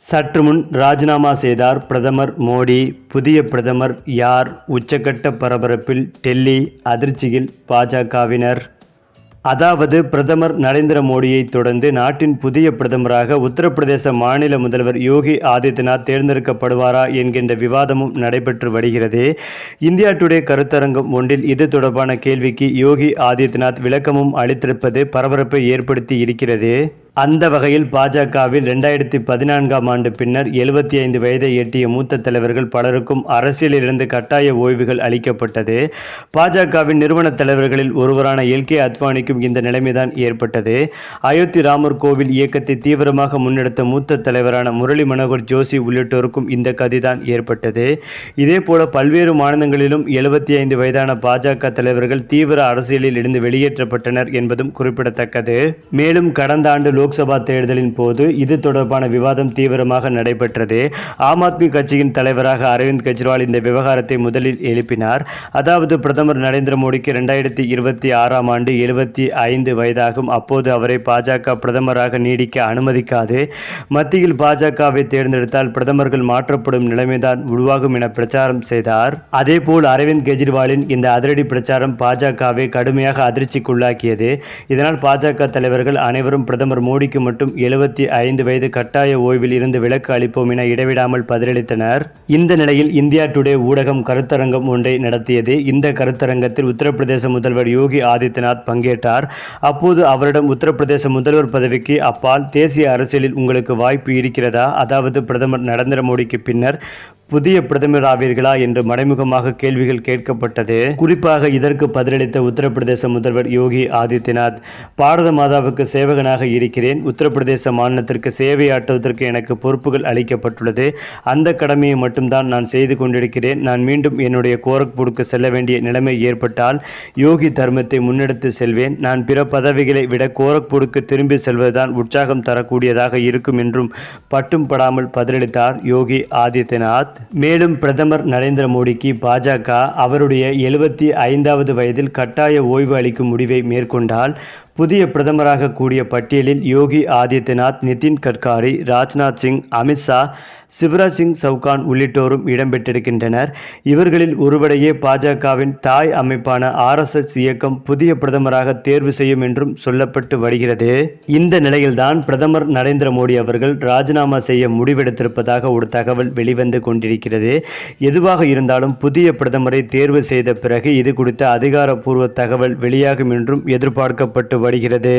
சற்று முன் ராஜினாமா செய்தார் பிரதமர் மோடி. புதிய பிரதமர் யார்? உச்சக்கட்ட பரபரப்பில் டெல்லி, அதிர்ச்சியில் பாஜகவினர். அதாவது பிரதமர் நரேந்திர மோடியை தொடர்ந்து நாட்டின் புதிய பிரதமராக உத்தரப்பிரதேச மாநில முதல்வர் யோகி ஆதித்யநாத் தேர்ந்தெடுக்கப்படுவாரா என்கின்ற விவாதமும் நடைபெற்று வருகிறது. இந்தியா டுடே கருத்தரங்கம் ஒன்றில் இது தொடர்பான கேள்விக்கு யோகி ஆதித்யநாத் விளக்கமும் அளித்திருப்பது பரபரப்பை ஏற்படுத்தி இருக்கிறது. அந்த வகையில் பாஜகவில் 2014ஆம் ஆண்டு பின்னர் 75 வயதை எட்டிய மூத்த தலைவர்கள் பலருக்கும் அரசியலிலிருந்து கட்டாய ஓய்வுகள் அளிக்கப்பட்டது. பாஜகவின் நிறுவன தலைவர்களில் ஒருவரான எல்.கே. அத்வானிக்கும் இந்த நிலைமைதான் ஏற்பட்டது. அயோத்தி ராமர் கோவில் இயக்கத்தை தீவிரமாக முன்னெடுத்த மூத்த தலைவரான முரளி மனோகர் ஜோஷி உள்ளிட்டோருக்கும் இந்த கதிதான் ஏற்பட்டது. இதேபோல பல்வேறு மாநிலங்களிலும் 75 வயதான பாஜக தலைவர்கள் தீவிர அரசியலில் இருந்து வெளியேற்றப்பட்டனர் என்பதும் குறிப்பிடத்தக்கது. மேலும் கடந்த ஆண்டு லோக்சபா தேர்தலின் போது இது தொடர்பான விவாதம் தீவிரமாக நடைபெற்றது. ஆம் ஆத்மி கட்சியின் தலைவராக அரவிந்த் கெஜ்ரிவால் இந்த விவகாரத்தை முதலில் எழுப்பினார். அதாவது பிரதமர் நரேந்திர மோடிக்கு 2026ஆம் ஆண்டு 75 வயதாகும். அப்போது அவரை பாஜக பிரதமராக நீடிக்க அனுமதிக்காது. மத்தியில் பாஜகவை தேர்ந்தெடுத்தால் பிரதமர்கள் மாற்றப்படும் நிலைமைதான் உருவாகும் என பிரச்சாரம் செய்தார். அதேபோல் அரவிந்த் கெஜ்ரிவாலின் இந்த அதிரடி பிரச்சாரம் பாஜகவை கடுமையாக அதிர்ச்சிக்குள்ளாக்கியது. இதனால் பாஜக தலைவர்கள் அனைவரும் பிரதமர் மோடிக்கு மட்டும் 75 வயது கட்டாய ஓய்வில் இருந்து விலக்கு அளிப்போம் என இடைவிடாமல் பதிலளித்தனர். இந்த நிலையில் இந்தியா டுடே ஊடகம் கருத்தரங்கம் ஒன்றை நடத்தியது. இந்த கருத்தரங்கத்தில் உத்தரப்பிரதேச முதல்வர் யோகி ஆதித்யநாத் பங்கேற்றார். அப்போது அவரிடம் உத்தரப்பிரதேச முதல்வர் பதவிக்கு அப்பால் தேசிய அரசியலில் உங்களுக்கு வாய்ப்பு இருக்கிறதா? அதாவது பிரதமர் நரேந்திர மோடிக்கு பின்னர் புதிய பிரதமர் ஆவீர்களா என்று மறைமுகமாக கேள்விகள் கேட்கப்பட்டது. குறிப்பாக இதற்கு பதிலளித்த உத்தரப்பிரதேச முதல்வர் யோகி ஆதித்யநாத், பாரத மாதாவுக்கு சேவகனாக இருக்கிறேன். உத்தரப்பிரதேச மாநிலத்திற்கு சேவையாற்றுவதற்கு எனக்கு பொறுப்புகள் அளிக்கப்பட்டுள்ளது. அந்த கடமையை மட்டும்தான் நான் செய்து கொண்டிருக்கிறேன். நான் மீண்டும் என்னுடைய கோரக்பூருக்கு செல்ல வேண்டிய நிலைமை ஏற்பட்டால் யோகி தர்மத்தை முன்னெடுத்து செல்வேன். நான் பிற பதவிகளை விட கோரக்பூருக்கு திரும்பி செல்வதுதான் உற்சாகம் தரக்கூடியதாக இருக்கும் என்றும் பட்டும் படாமல் பதிலளித்தார் யோகி ஆதித்யநாத். மேலும் பிரதமர் நரேந்திர மோடிக்கு பாஜக அவருடைய 75வது வயதில் கட்டாய ஓய்வு அளிக்கும் முடிவை மேற்கொண்டால் புதிய பிரதமராக கூடிய பட்டியலில் யோகி ஆதித்யநாத், நிதின் கட்காரி, ராஜ்நாத் சிங், அமித்ஷா, சிவராஜ் சிங் சவுகான் உள்ளிட்டோரும் இடம்பெற்றிருக்கின்றனர். இவர்களில் ஒருவரையே பாஜகவின் தாய் அமைப்பான RSS இயக்கம் புதிய பிரதமராக தேர்வு செய்யும் என்றும் சொல்லப்பட்டு வருகிறது. இந்த நிலையில்தான் பிரதமர் நரேந்திர மோடி அவர்கள் ராஜினாமா செய்ய முடிவெடுத்திருப்பதாக ஒரு தகவல் வெளிவந்து கொண்டிருக்கிறது. எதுவாக இருந்தாலும் புதிய பிரதமரை தேர்வு செய்த பிறகு இது குறித்த அதிகாரப்பூர்வ தகவல் வெளியாகும் என்றும் எதிர்பார்க்கப்பட்டு வருகிறது.